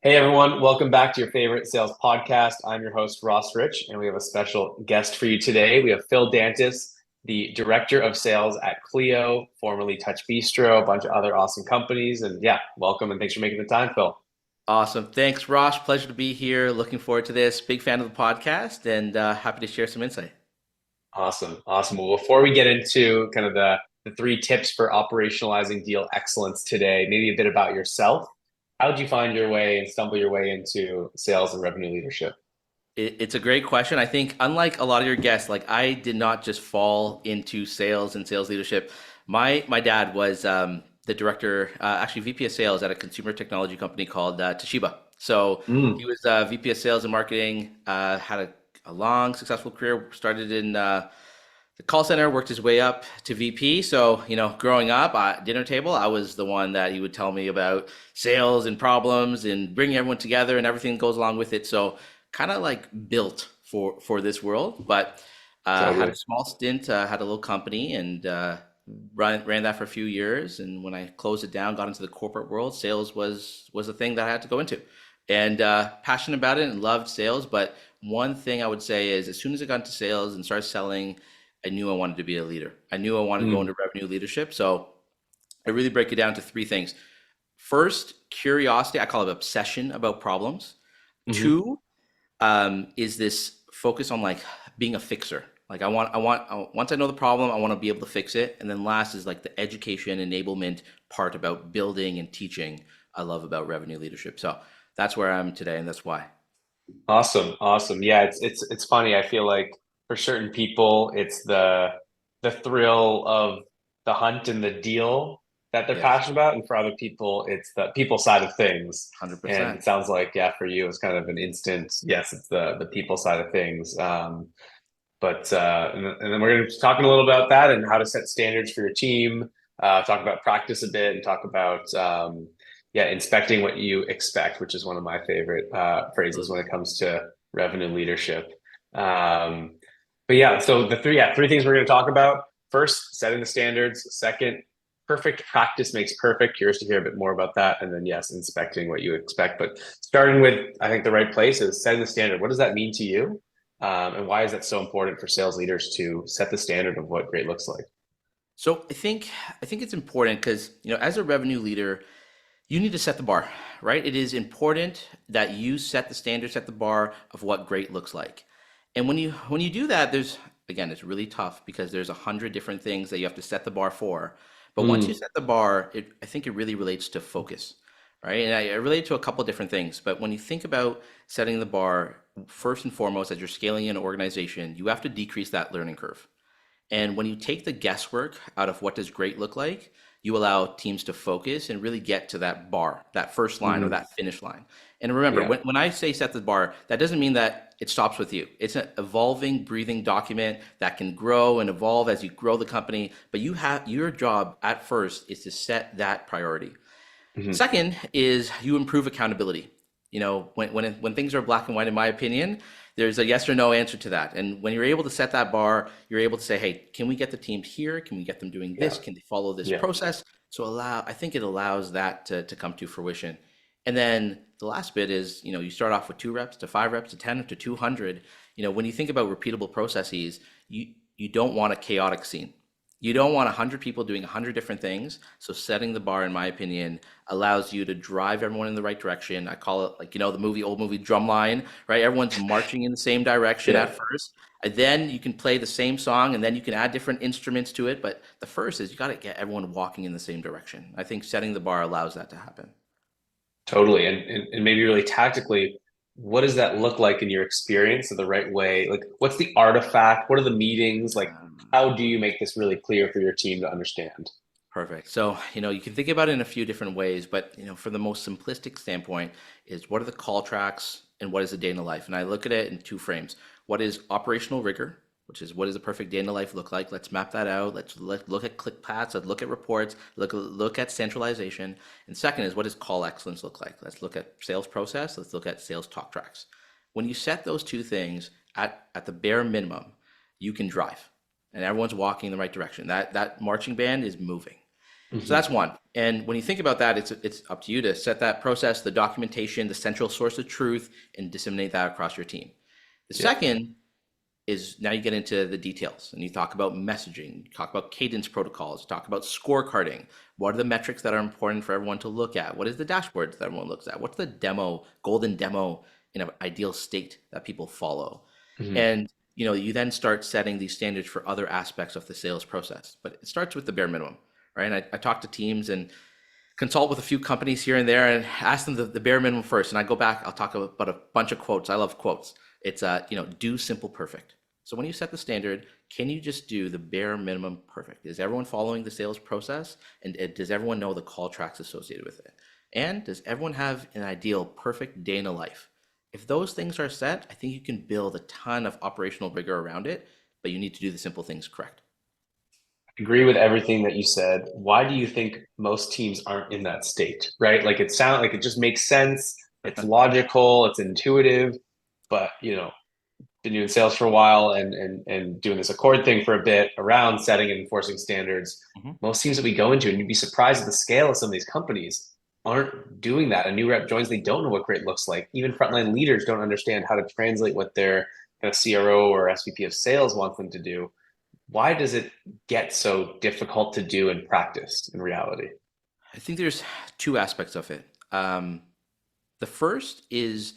Hey everyone, welcome back to your favorite sales podcast. I'm your host, Ross Rich, and we have a special guest for you today. We have Phil Dantas, the Director of Sales at Clio, formerly Touch Bistro, a bunch of other awesome companies. And yeah, welcome and thanks for making the time, Phil. Awesome. Thanks, Ross. Pleasure to be here. Looking forward to this. Big fan of the podcast and happy to share some insight. Awesome. Awesome. Well, before we get into kind of the three tips for operationalizing deal excellence today, maybe a bit about yourself. How did you find your way and stumble your way into sales and revenue leadership? It's a great question. I think, unlike a lot of your guests, like I did not just fall into sales and sales leadership. My dad was the director, actually VP of sales at a consumer technology company called Toshiba. So he Mm, was VP of sales and marketing. Had a long, successful career. Started in the call center, worked his way up to VP. So, growing up at dinner table, I was the one that he would tell me about sales and problems and bringing everyone together and everything that goes along with it. So, kind of like built for this world. But had totally. a small stint, had a little company, and ran that for a few years. And when I closed it down, got into the corporate world, sales was a thing that I had to go into, and passionate about it and loved sales. But one thing I would say is, as soon as I got into sales and started selling, I knew I wanted to be a leader. I knew I wanted to go Mm, into revenue leadership. So I really break it down to three things. First, curiosity. I call it obsession about problems. hmm. Two, is this focus on like being a fixer. Like once I know the problem, I want to be able to fix it. And then last is like the education enablement part about building and teaching. I love about revenue leadership. So that's where I'm today, and that's why. Awesome, awesome. Yeah, it's funny. I feel like for certain people, it's the thrill of the hunt and the deal that they're Yes, passionate about, and for other people, it's the people side of things. And 100%. it sounds like, yeah, for you, it's kind of an instant, yes, it's the people side of things. And then we're going to be talking a little about that and how to set standards for your team. Talk about practice a bit and talk about yeah, inspecting what you expect, which is one of my favorite phrases when Absolutely. it comes to revenue leadership. Um, but yeah, so three things we're going to talk about. First, setting the standards. Second, perfect practice makes perfect. Curious to hear a bit more about that. And then yes, inspecting what you expect. But starting with, I think the right place is setting the standard. What does that mean to you? And why is that so important for sales leaders to set the standard of what great looks like? So I think it's important because as a revenue leader, you need to set the bar, right? It is important that you set the standard, set the bar of what great looks like. And when you do that, there's again, it's really tough because there's 100 different things that you have to set the bar for. But once you Mm, set the bar, I think it really relates to focus, right? And I relate to a couple different things. But when you think about setting the bar, first and foremost, as you're scaling an organization, you have to decrease that learning curve. And when you take the guesswork out of what does great look like, you allow teams to focus and really get to that bar, that first line or hmm. that finish line. And remember, Yeah, when I say set the bar, that doesn't mean that it stops with you. It's an evolving, breathing document that can grow and evolve as you grow the company. But you have your job at first is to set that priority. hmm. Second is you improve accountability. When things are black and white, in my opinion, there's a yes or no answer to that. And when you're able to set that bar, you're able to say, hey, can we get the team here? Can we get them doing Yeah, this? Can they follow this yeah. process? I think it allows that to come to fruition. And then the last bit is, you start off with 2 reps to 5 reps to 10 to 200. When you think about repeatable processes, you don't want a chaotic scene. You don't want 100 people doing 100 different things. So setting the bar, in my opinion, allows you to drive everyone in the right direction. I call it like, the old movie Drumline, right? Everyone's marching in the same direction at Yeah, first. And then you can play the same song and then you can add different instruments to it. But the first is you got to get everyone walking in the same direction. I think setting the bar allows that to happen. totally. And maybe really tactically, what does that look like in your experience of the right way? Like, what's the artifact? What are the meetings? Like, how do you make this really clear for your team to understand? Perfect. So, you can think about it in a few different ways, but, for the most simplistic standpoint is what are the call tracks and what is a day in the life? And I look at it in two frames. What is operational rigor, which is what does a perfect day in the life look like? Let's map that out. Let's look at click paths. Let's look at reports. Look at centralization. And second is what does call excellence look like? Let's look at sales process. Let's look at sales talk tracks. When you set those two things at the bare minimum, you can drive and everyone's walking in the right direction. That marching band is moving. So Hmm. that's one. And when you think about that, it's up to you to set that process, the documentation, the central source of truth, and disseminate that across your team. The Yeah. second is now you get into the details and you talk about messaging, you talk about cadence protocols, you talk about scorecarding. What are the metrics that are important for everyone to look at? What is the dashboard that everyone looks at? What's the demo, golden demo in an ideal state that people follow? Mhm. And you then start setting these standards for other aspects of the sales process. But it starts with the bare minimum, right? And I talk to teams and consult with a few companies here and there and ask them the bare minimum first. And I go back, I'll talk about a bunch of quotes. I love quotes. It's, do simple perfect. So when you set the standard, can you just do the bare minimum perfect? Is everyone following the sales process? And does everyone know the call tracks associated with it? And does everyone have an ideal perfect day in a life? If those things are set, I think you can build a ton of operational rigor around it, but you need to do the simple things correct. Agree with everything that you said. Why do you think most teams aren't in that state? Right? Like it sounds like it just makes sense. It's logical. It's intuitive. But been doing sales for a while and doing this accord thing for a bit around setting and enforcing standards. Mhm. Most teams that we go into, and you'd be surprised at the scale of some of these companies, aren't doing that. A new rep joins, they don't know what great looks like. Even frontline leaders don't understand how to translate what their kind of CRO or SVP of sales wants them to do. Why does it get so difficult to do in practice in reality? I think there's two aspects of it. The first is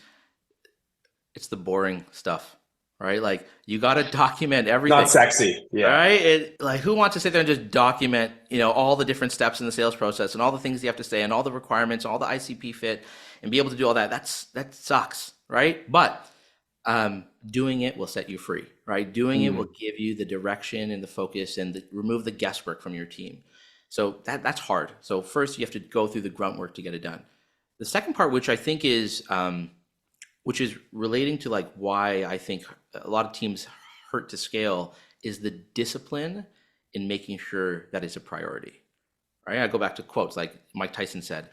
it's the boring stuff, right? Like you got to document Not everything, sexy. Yeah. right? Like who wants to sit there and just document, all the different steps in the sales process and all the things you have to say and all the requirements, all the ICP fit, and be able to do all that? That sucks, right? But doing it will set you free, right? Doing it will Mm. give you the direction and the focus and remove the guesswork from your team. So that's hard. So first you have to go through the grunt work to get it done. The second part, which I think is which is relating to like why I think a lot of teams hurt to scale, is the discipline in making sure that it's a priority. Right? I go back to quotes like Mike Tyson said,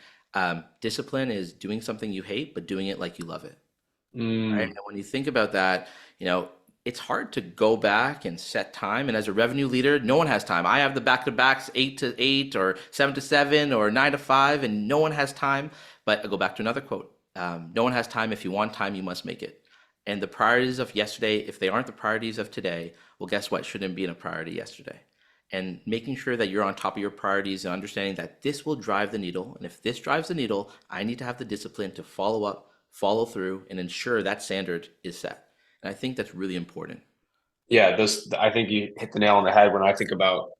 discipline is doing something you hate, but doing it like you love it. Right? Mm. And when you think about that, it's hard to go back and set time. And as a revenue leader, no one has time. I have the back to backs 8 to 8 or 7 to 7 or 9 to 5, and no one has time. But I go back to another quote. No one has time. If you want time, you must make it. And the priorities of yesterday, if they aren't the priorities of today, well, guess what? Shouldn't be a priority yesterday. And making sure that you're on top of your priorities and understanding that this will drive the needle. And if this drives the needle, I need to have the discipline to follow up, follow through, and ensure that standard is set. And I think that's really important. Yeah, those I think you hit the nail on the head when I think about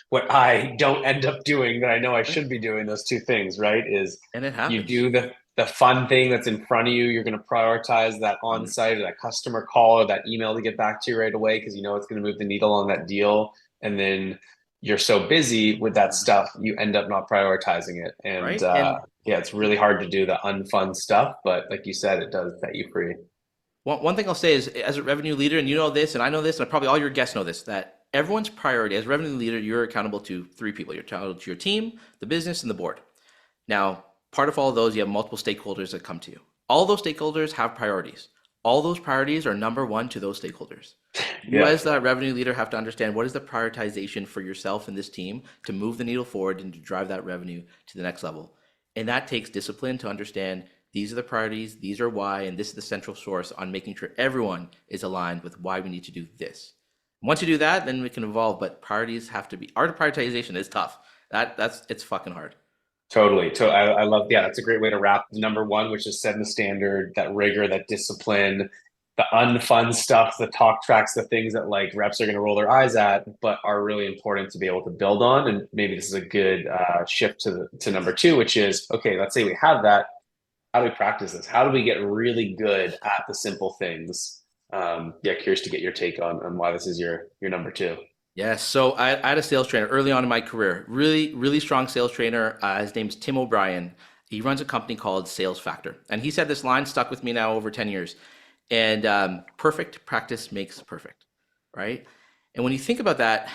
what I don't end up doing that I know I Right? should be doing. Those two things, right? Is And it you happens. do the fun thing that's in front of you. You're going to prioritize that on 100. site or that customer call or that email to get back to you right away because you know it's going to move the needle on that deal. And then you're so busy with that stuff, you end up not prioritizing it. And Right? And yeah, it's really hard to do the unfun stuff. But like you said, it does set you free. one thing I'll say is, as a revenue leader, and you know this, and I know this, and probably all your guests know this, that everyone's priority as a revenue leader, you're accountable to three people. You're accountable to your team, the business, and the board. Now, part of all of those, you have multiple stakeholders that come to you. All those stakeholders have priorities. All those priorities are number one to those stakeholders. You, Yeah. as the revenue leader, have to understand what is the prioritization for yourself and this team to move the needle forward and to drive that revenue to the next level. And that takes discipline to understand these are the priorities, these are why, and this is the central source on making sure everyone is aligned with why we need to do this. Once you do that, then we can evolve. But priorities have to be, art of prioritization is tough. It's fucking hard. Totally. So I love, yeah, that's a great way to wrap number one, which is setting the standard, that rigor, that discipline, the unfun stuff, the talk tracks, the things that like reps are going to roll their eyes at, but are really important to be able to build on. And maybe this is a good shift to number two, which is, okay, let's say we have that. How do we practice this? How do we get really good at the simple things? Yeah, curious to get your take on why this is your number two. Yes. So I had a sales trainer early on in my career, really, really strong sales trainer. His name's Tim O'Brien. He runs a company called Sales Factor. And he said this line stuck with me now over 10 years. And perfect practice makes perfect, right? And when you think about that,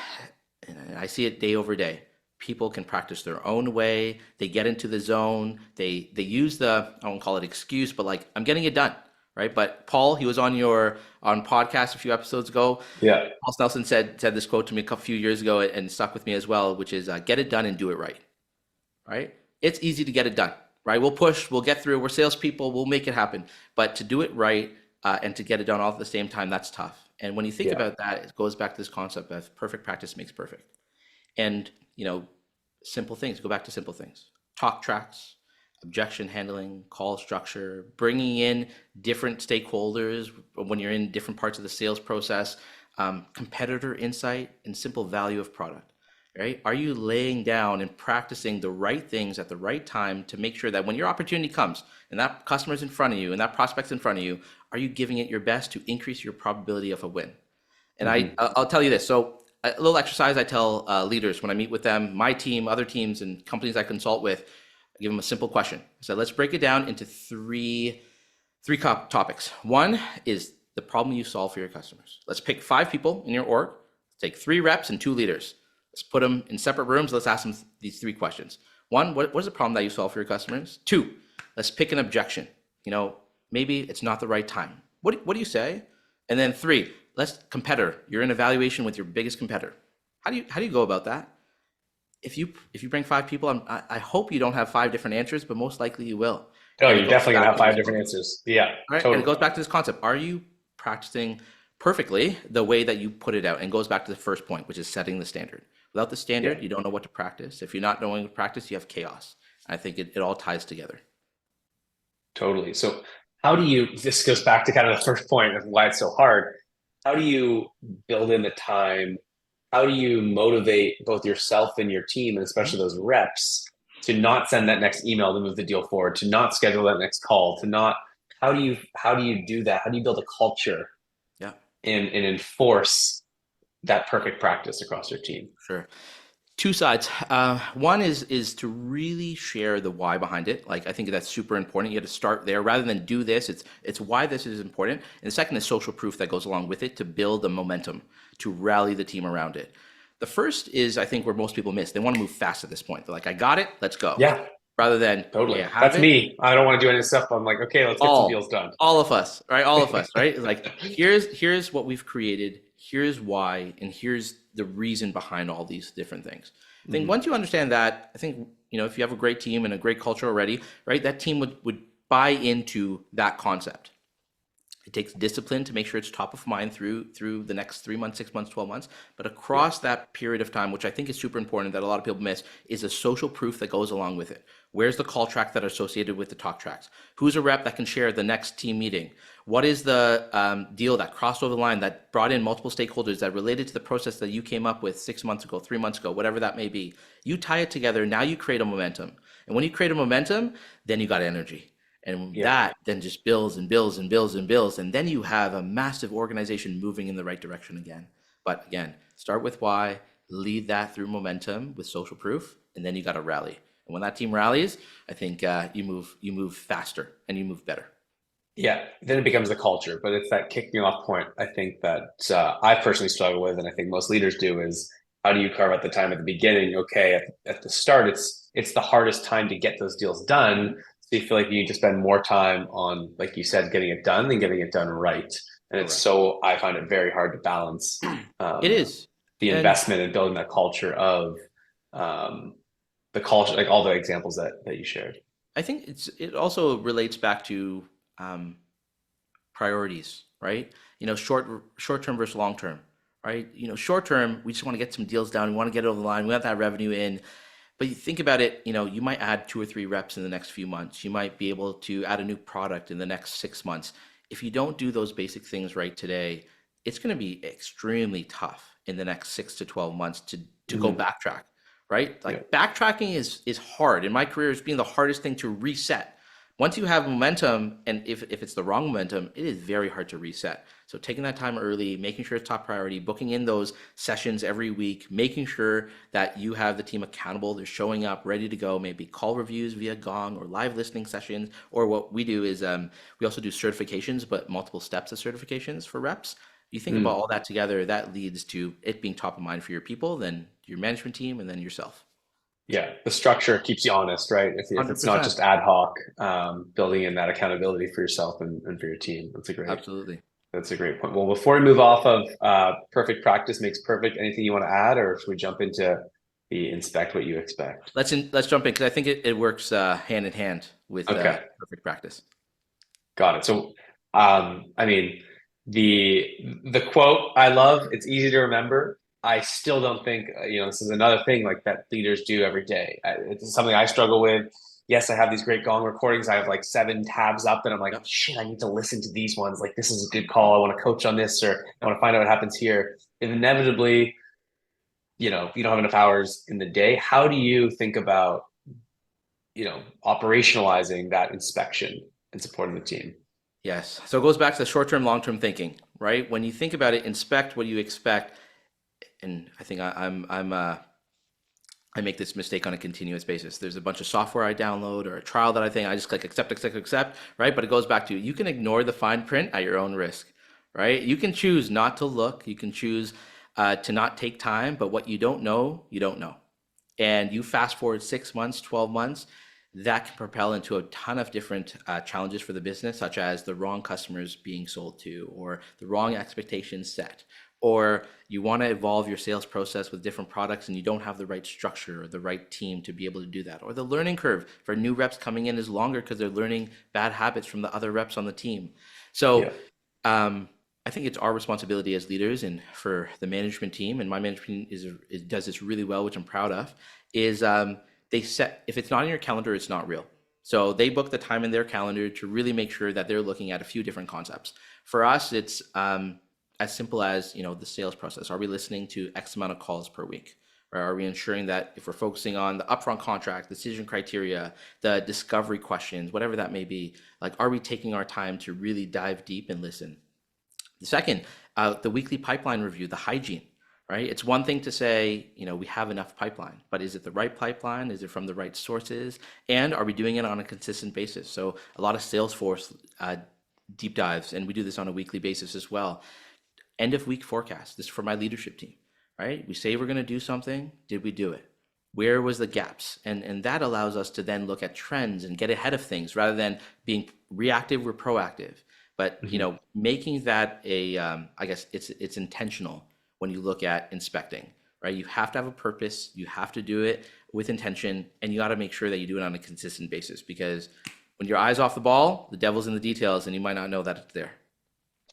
and I see it day over day. People can practice their own way. They get into the zone. They use the, I won't call it excuse, but like I'm getting it done, right? But Paul, he was on your on podcast a few episodes ago. Yeah. Paul Snelson said this quote to me a few years ago and stuck with me as well, which is get it done and do it right. right? It's easy to get it done, right? We'll push, we'll get through. We're salespeople, we'll make it happen. But to do it right and to get it done all at the same time, that's tough. And when you think Yeah. about that, it goes back to this concept of perfect practice makes perfect. And simple things. Go back to simple things. Talk tracks, objection handling, call structure, bringing in different stakeholders when you're in different parts of the sales process, competitor insight, and simple value of product. Right? Are you laying down and practicing the right things at the right time to make sure that when your opportunity comes and that customer's in front of you and that prospect's in front of you, are you giving it your best to increase your probability of a win? And Hmm. I'll tell you this. So a little exercise I tell leaders when I meet with them, my team, other teams, and companies I consult with. I give them a simple question. So let's break it down into three topics. One is the problem you solve for your customers. Let's pick 5 people in your org. Take 3 reps and 2 leaders. Let's put them in separate rooms. Let's ask them these 3 questions. One, what is the problem that you solve for your customers? 2, let's pick an objection. Maybe it's not the right time. What do you say? And then 3, let's competitor. You're in evaluation with your biggest competitor. How do you go about that? If you bring 5 people, I hope you don't have 5 different answers, but most likely you will. Oh, And it you're goes definitely gonna back have to five this different concept, answers. Yeah, right? And it totally. goes back to this concept. Are you practicing perfectly the way that you put it out? And goes back to the first point, which is setting the standard. Without the Yeah, standard, you don't know what to practice. If you're not knowing what to practice, you have chaos. I think it all ties together. totally. So how do you, this goes back to kind of the first point of why it's so hard. How do you build in the time? How do you motivate both yourself and your team, and especially those reps, to not send that next email to move the deal forward, to not schedule that next call, to not, how do you do that? How do you build a culture Yeah, and enforce that perfect practice across your team? sure. 2 sides. One is to really share the why behind it. Like I think that's super important. You have to start there rather than do this. It's why this is important. And the second is social proof that goes along with it to build the momentum to rally the team around it. The first is I think where most people miss. They want to move fast at this point. They're like, I got it, let's go. Yeah, Rather than, okay, totally. I have That's it, me. I don't want to do any stuff. I'm like, okay, let's get some deals all done. all of us, right? All of us, right? Like here's what we've created, here's why, and here's the reason behind all these different things. I think Mhm. once you understand that, I think if you have a great team and a great culture already, right, that team would buy into that concept. It takes discipline to make sure it's top of mind through the next 3 months, 6 months, 12 months. But Yeah. across that period of time, which I think is super important that a lot of people miss, is a social proof that goes along with it. Where's the call track that are associated with the talk tracks? Who's a rep that can share the next team meeting? What is the deal that crossed over the line that brought in multiple stakeholders that related to the process that you came up with 6 months ago, 3 months ago, whatever that may be? You tie it together. Now you create a momentum. And when you create a momentum, then you got energy. And Yeah. that then just builds and builds and builds and builds. And then you have a massive organization moving in the right direction again. But again, start with why, lead that through momentum with social proof, and then you got to rally. And when that team rallies, I think you move faster and you move better. Yeah, then it becomes the culture, but it's that kicking off point. I think that I personally struggle with, and I think most leaders do, is how do you carve out the time at the beginning? Okay, at the start, it's the hardest time to get those deals done. So you feel like you need to spend more time on, like you said, getting it done than getting it done right. And it's Correct. so I find it very hard to balance It um, is. the And investment and building that culture of um, the culture, like all the examples that you shared. I think it also relates back to um, priorities, right? Short term versus long term, right? Short term, we just want to get some deals done. We want to get it over the line. We want that revenue in. But you think about it, you might add 2 or 3 reps in the next few months. You might be able to add a new product in the next 6 months. If you don't do those basic things right today, it's going to be extremely tough in the next 6 to 12 months to go Mhm. backtrack, right? Yeah. Like backtracking is hard. In my career, it's been the hardest thing to reset. Once you have momentum, and if it's the wrong momentum, it is very hard to reset. So taking that time early, making sure it's top priority, booking in those sessions every week, making sure that you have the team accountable, they're showing up, ready to go, maybe call reviews via Gong or live listening sessions. Or what we do is we also do certifications, but multiple steps of certifications for reps. You think about Mm. all that together, that leads to it being top of mind for your people, then your management team, and then yourself. Yeah, the structure keeps you honest, right? If it's not 100%. just ad hoc, building in that accountability for yourself and for your team. Absolutely. That's a great point. Well, before we move off of perfect practice makes perfect, anything you want to add, or should we jump into the inspect what you expect. Let's jump in because I think it works hand in hand with Okay. perfect practice. Got it. So, I mean, the the quote I love. It's easy to remember. I still don't think this is another thing like that leaders do every day. It's something I struggle with. Yes, I have these great gong recordings. I have like 7 tabs up, and I'm like, Yep. shit, I need to listen to these ones. Like, this is a good call. I want to coach on this, or I want to find out what happens here. And inevitably, you don't have enough hours in the day. How do you think about operationalizing that inspection and supporting the team? Yes. So it goes back to the short-term, long-term thinking, right? When you think about it, inspect what you expect. And I think I make this mistake on a continuous basis. There's a bunch of software I download or a trial that I just click accept, accept, accept, right? But it goes back to you can ignore the fine print at your own risk, right? You can choose not to look. You can choose to not take time, but what you don't know, you don't know. And you fast forward 6 months, 12 months, that can propel into a ton of different challenges for the business, such as the wrong customers being sold to, or the wrong expectations set, or you want to evolve your sales process with different products and you don't have the right structure or the right team to be able to do that, or the learning curve for new reps coming in is longer because they're learning bad habits from the other reps on the team. So Yeah. I think it's our responsibility as leaders and for the management team, and my management does this really well, which I'm proud of, is they set, if it's not in your calendar, it's not real. So they book the time in their calendar to really make sure that they're looking at a few different concepts. For us, it's as simple as, the sales process. Are we listening to X amount of calls per week? Or are we ensuring that if we're focusing on the upfront contract, decision criteria, the discovery questions, whatever that may be, like, are we taking our time to really dive deep and listen? The second, the weekly pipeline review, the hygiene, right? It's one thing to say, we have enough pipeline, but is it the right pipeline? Is it from the right sources? And are we doing it on a consistent basis? So a lot of Salesforce deep dives, and we do this on a weekly basis as well. End of week forecast. This is for my leadership team, right? We say we're going to do something. Did we do it? Where was the gaps? And that allows us to then look at trends and get ahead of things rather than being reactive or proactive. But Mhm. making that I guess it's intentional when you look at inspecting, right? You have to have a purpose. You have to do it with intention, and you got to make sure that you do it on a consistent basis because when your eyes off the ball, the devil's in the details, and you might not know that it's there.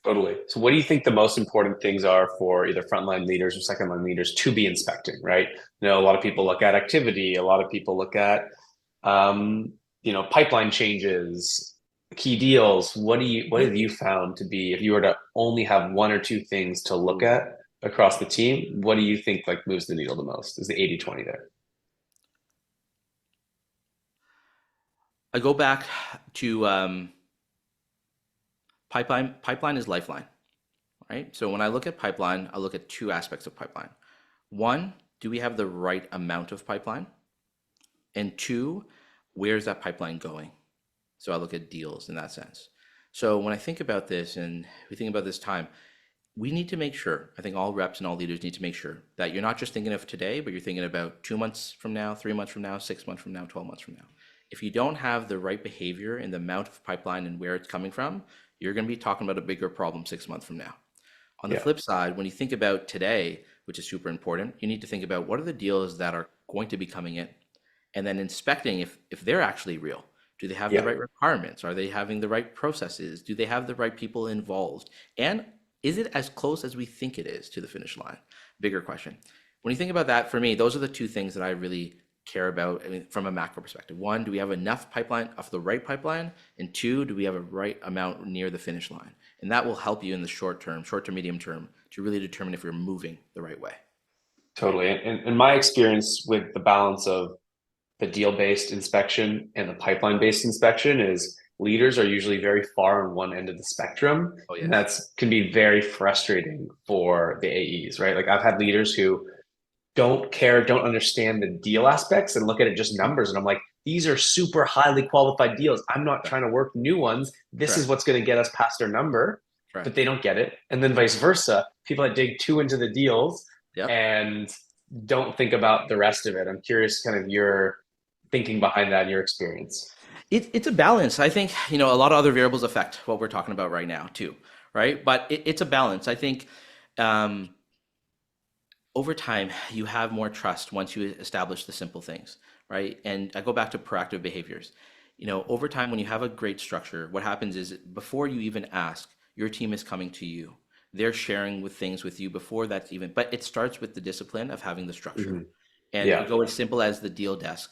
Totally. So, what do you think the most important things are for either frontline leaders or second line leaders to be inspecting? Right. A lot of people look at activity. A lot of people look at, pipeline changes, key deals. What have you found to be, if you were to only have one or two things to look Ooh. at across the team, what do you think like moves the needle the most? Is the 80/20 there? I go back to pipeline. Pipeline is lifeline, right? So when I look at pipeline, I look at two aspects of pipeline. One, do we have the right amount of pipeline? And two, where's that pipeline going? So I look at deals in that sense. So when I think about this and we think about this time, we need to make sure, I think all reps and all leaders need to make sure that you're not just thinking of today, but you're thinking about 2 months from now, 3 months from now, 6 months from now, 12 months from now. If you don't have the right behavior in the amount of pipeline and where it's coming from, you're going to be talking about a bigger problem 6 months from now. On the Yeah. flip side, when you think about today, which is super important, you need to think about what are the deals that are going to be coming in, and then inspecting if they're actually real. Do they have the Yeah. right requirements? Are they having the right processes? Do they have the right people involved? And is it as close as we think it is to the finish line? Bigger question. When you think about that, for me, those are the two things that I really care about. I mean, from a macro perspective. One, do we have enough pipeline of the right pipeline? And two, do we have a right amount near the finish line? And that will help you in the short to medium term to really determine if you're moving the right way. Totally. And my experience with the balance of the deal-based inspection and the pipeline-based inspection is leaders are usually very far on one end of the spectrum, Oh, and yes. that's can be very frustrating for the AEs, right? Like I've had leaders who don't care, don't understand the deal aspects and look at it just numbers, and I'm like, these are super highly qualified deals. I'm not Correct. trying to work new ones. This is Correct. what's going to get us past our number, but Correct. they don't get it. And then vice versa, people that dig too into the deals Yep. and don't think about the rest of it. I'm curious kind of your thinking behind that in your experience. It's a balance. I think, a lot of other variables affect what we're talking about right now too, right? But it's a balance. I think um, over time, you have more trust once you establish the simple things, right? And I go back to proactive behaviors. Over time, when you have a great structure, what happens is before you even ask, your team is coming to you. They're sharing with things with you before that's even, but it starts with the discipline of having the structure. Hmm. And you Yeah. go as simple as the deal desk.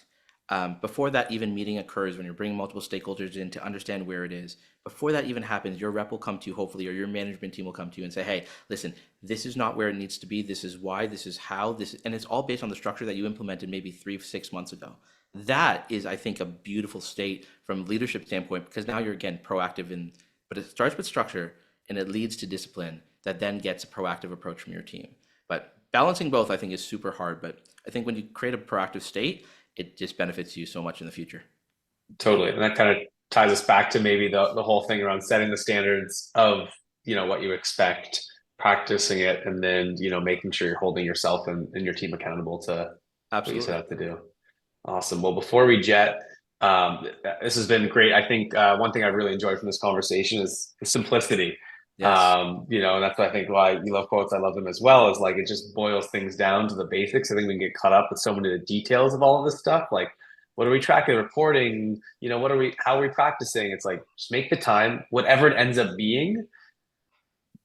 Before that even meeting occurs, when you're bringing multiple stakeholders in to understand where it is, before that even happens, your rep will come to you, hopefully, or your management team will come to you and say, hey, listen, this is not where it needs to be. This is why, this is how, and it's all based on the structure that you implemented maybe 3, 6 months ago. That is, I think, a beautiful state from a leadership standpoint, because now you're again proactive but it starts with structure and it leads to discipline that then gets a proactive approach from your team. But balancing both, I think, is super hard. But I think when you create a proactive state, it just benefits you so much in the future. Totally. And that kind of ties us back to maybe the whole thing around setting the standards of, what you expect, practicing it, and then, making sure you're holding yourself and your team accountable to what you set Absolutely. out to do. Awesome. Well, before we jet, this has been great. I think one thing I really enjoyed from this conversation is the simplicity. Yes. And that's why I think why you love quotes. I love them as well. Is like it just boils things down to the basics. I think we can get caught up with so many of the details of all of this stuff. Like, what are we tracking, reporting? How are we practicing? It's like just make the time, whatever it ends up being.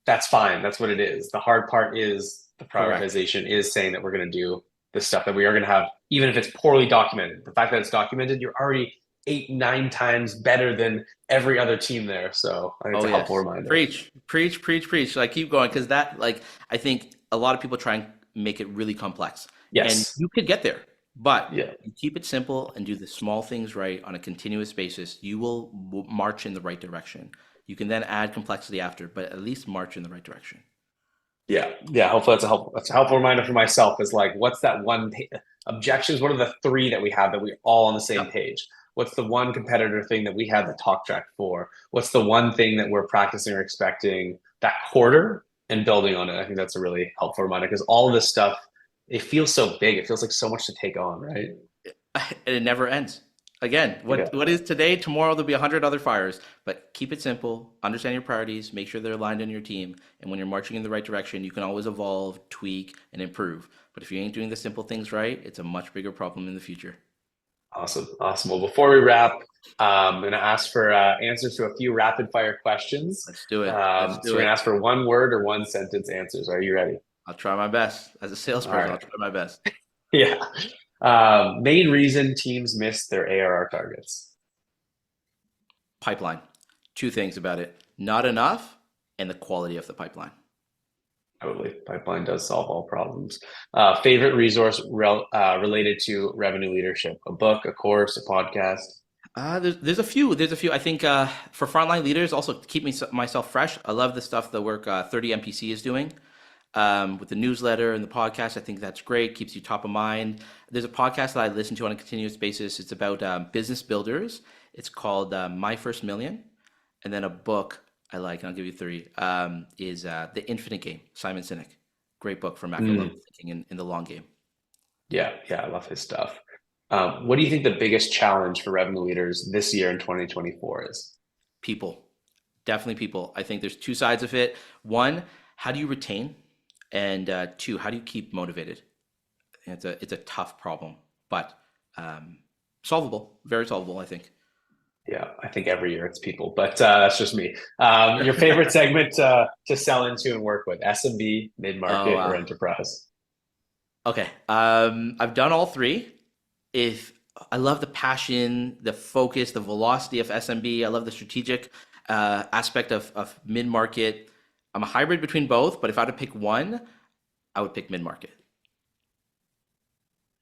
That's fine. That's what it is. The hard part is the Correct. prioritization is saying that we're going to do the stuff that we are going to have, even if it's poorly documented. The fact that it's documented, you're already 8, 9 times better than every other team there. So I think it's Oh a helpful yes. reminder. Preach, preach, preach, preach. Like keep going because I think a lot of people try and make it really complex, and Yes. you could get there, but Yeah. you keep it simple and do the small things right on a continuous basis. You will march in the right direction. You can then add complexity after, but at least march in the right direction. Yeah. Yeah. Hopefully that's a helpful reminder for myself is like, what's that one objections? What are the three that we have that we're all on the same Yep. page? What's the one competitor thing that we have the talk track for? What's the one thing that we're practicing or expecting that quarter and building on it? I think that's a really helpful reminder because all of this stuff, it feels so big. It feels like so much to take on, right? And it never ends. Again, Yeah. what is today, tomorrow there'll be 100 other fires. But keep it simple, understand your priorities, make sure they're aligned in your team, and when you're marching in the right direction, you can always evolve, tweak, and improve. But if you ain't doing the simple things right, it's a much bigger problem in the future. Awesome. Awesome. Well, before we wrap, I'm going to ask for answers to a few rapid fire questions. Let's do it. Let's So do we're going to it. ask for one word or one sentence answers. Are you ready? I'll try my best. As a All salesperson, I'll right. try my best. Yeah. Main reason teams miss their ARR targets. Pipeline. Two things about it. Not enough and the quality of the pipeline. Totally. Pipeline does solve all problems. Favorite resource related to revenue leadership? A book, a course, a podcast? There's a few. There's a few. I think for frontline leaders, also to keep myself fresh. I love the stuff, the work 30 MPC is doing with the newsletter and the podcast. I think that's great. Keeps you top of mind. There's a podcast that I listen to on a continuous basis. It's about business builders. It's called My First Million. And then a book I like, and I'll give you three, is The Infinite Game, Simon Sinek. Great book for macro level Mm, thinking in the long game. yeah. Yeah. I love his stuff. What do you think the biggest challenge for revenue leaders this year in 2024 is? People, definitely people. I think there's two sides of it. One, how do you retain? And two, how do you keep motivated? And it's a tough problem, but solvable, very solvable, I think. Yeah, I think every year it's people, but that's just me. Your favorite segment to sell into and work with, SMB, Oh, mid-market, or enterprise? okay. I've done all three. If I love the passion, the focus, the velocity of SMB. I love the strategic aspect of mid market. I'm a hybrid between both, but if I had to pick one, I would pick mid market.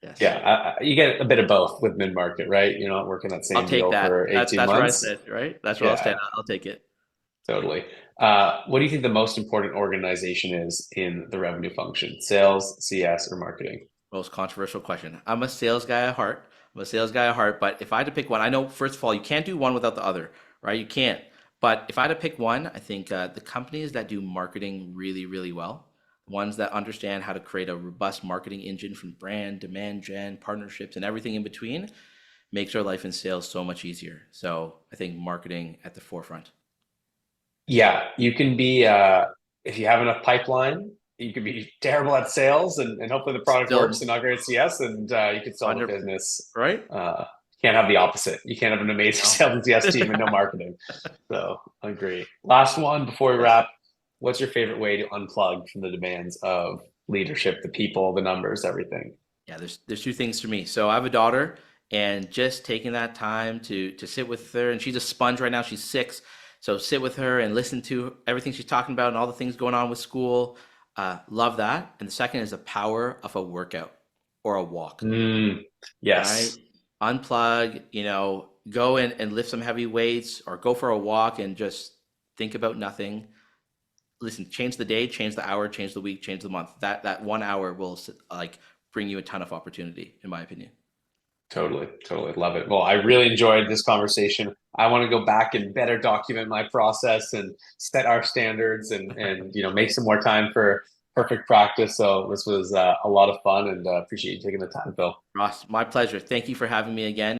Yes, Yeah, you get a bit of both with mid-market, right? You're not working that I'll same take deal that. for 18 That's where I months. stand, right? That's where I'll stand. Yeah, I'll take it. totally. What do you think the most important organization is in the revenue function? Sales, CS, or marketing? Most controversial question. I'm a sales guy at heart. I'm a sales guy at heart, but if I had to pick one, I know first of all you can't do one without the other, right? You can't. But if I had to pick one, I think the companies that do marketing really, really well, ones that understand how to create a robust marketing engine from brand, demand gen, partnerships, and everything in between, makes our life in sales so much easier. So I think marketing at the forefront. Yeah, you can be if you have enough pipeline you could be terrible at sales and hopefully the product works Still and not great at CS and you could sell the 100, business. right? You can't have the opposite. You can't have an amazing No. sales and CS team and no marketing. So agree. Last one before we Yes. wrap. What's your favorite way to unplug from the demands of leadership, the people, the numbers, everything? Yeah, there's two things for me. So I have a daughter, and just taking that time to sit with her, and she's a sponge right now. She's 6, so sit with her and listen to everything she's talking about and all the things going on with school. Love that. And the second is the power of a workout or a walk. Mm, Right? yes, Unplug, go in and lift some heavy weights or go for a walk and just think about nothing. Listen, change the day, change the hour, change the week, change the month. That 1 hour will like bring you a ton of opportunity, in my opinion. totally, totally love it. Well, I really enjoyed this conversation. I want to go back and better document my process and set our standards and make some more time for perfect practice. So this was a lot of fun and appreciate you taking the time, Phil. Ross, my pleasure. Thank you for having me again.